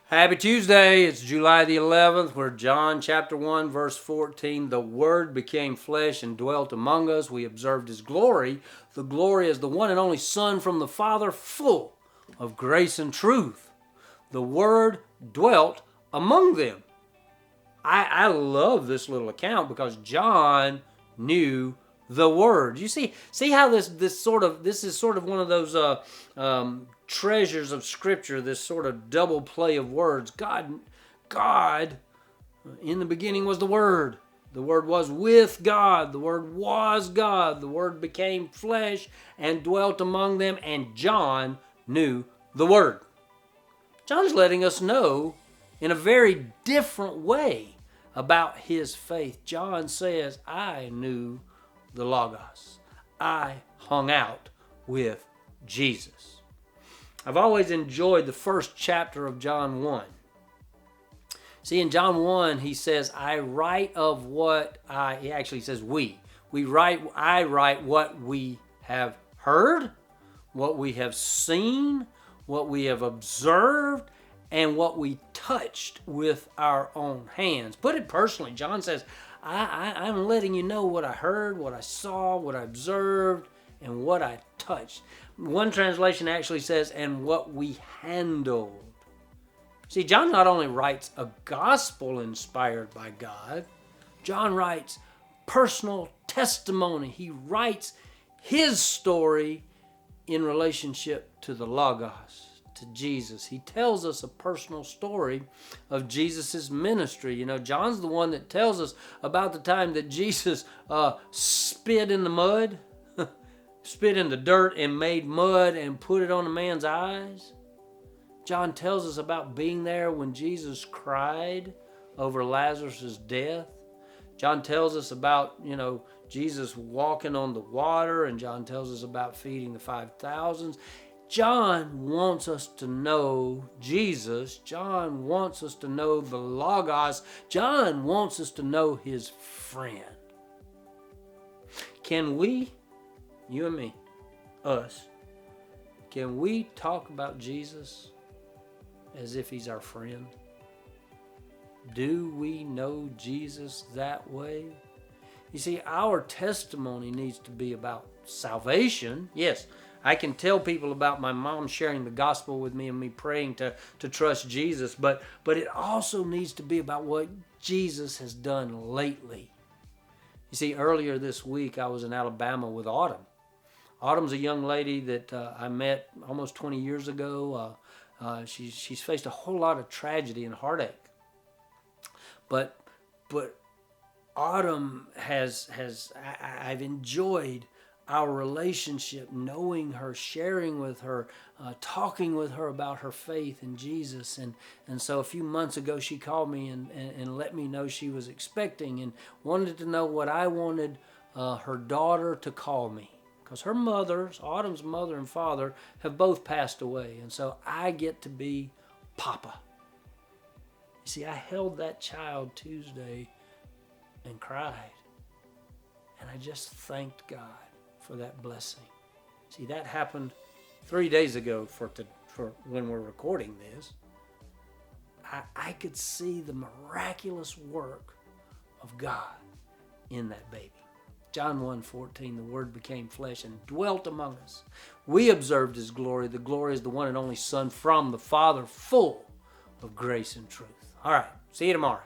Happy Tuesday. It's July the 11th. We're John chapter 1 verse 14. The Word became flesh and dwelt among us. We observed His glory. The glory is the one and only Son from the Father, full of grace and truth. The Word dwelt among them. I love this little account because John knew the Word. You see how this is sort of one of those treasures of Scripture, this sort of double play of words. God, in the beginning was the Word. The Word was with God. The Word was God. The Word became flesh and dwelt among them, and John knew the Word. John's letting us know in a very different way about his faith. John says, I knew the Logos. I hung out with Jesus. I've always enjoyed the first chapter of John 1. See, in John 1, he says, I write of what he actually says I write what we have heard, what we have seen, what we have observed, and what we touched with our own hands. Put it personally, John says, I'm letting you know what I heard, what I saw, what I observed, and what I touched. One translation actually says, and what we handled. See, John not only writes a gospel inspired by God, John writes personal testimony. He writes his story in relationship to the Logos, to Jesus. He tells us a personal story of Jesus' ministry. You know, John's the one that tells us about the time that Jesus spit in the mud, spit in the dirt and made mud and put it on a man's eyes. John tells us about being there when Jesus cried over Lazarus' death. John tells us about, Jesus walking on the water, and John tells us about feeding the 5,000. John wants us to know Jesus. John wants us to know the Logos. John wants us to know his friend. Can we, you and me, us, can we talk about Jesus as if he's our friend? Do we know Jesus that way? You see, our testimony needs to be about salvation. Yes, I can tell people about my mom sharing the gospel with me and me praying to trust Jesus, but it also needs to be about what Jesus has done lately. You see, earlier this week I was in Alabama with Autumn. Autumn's a young lady that I met almost 20 years ago. She's faced a whole lot of tragedy and heartache. But Autumn I've enjoyed our relationship, knowing her, sharing with her, talking with her about her faith in Jesus. And so a few months ago she called me and let me know she was expecting and wanted to know what I wanted her daughter to call me. Because her Autumn's mother and father, have both passed away. And so I get to be Papa. You see, I held that child Tuesday and cried. And I just thanked God for that blessing. See, that happened 3 days ago for when we're recording this. I could see the miraculous work of God in that baby. John 1:14, the Word became flesh and dwelt among us. We observed his glory. The glory is the one and only Son from the Father, full of grace and truth. All right, see you tomorrow.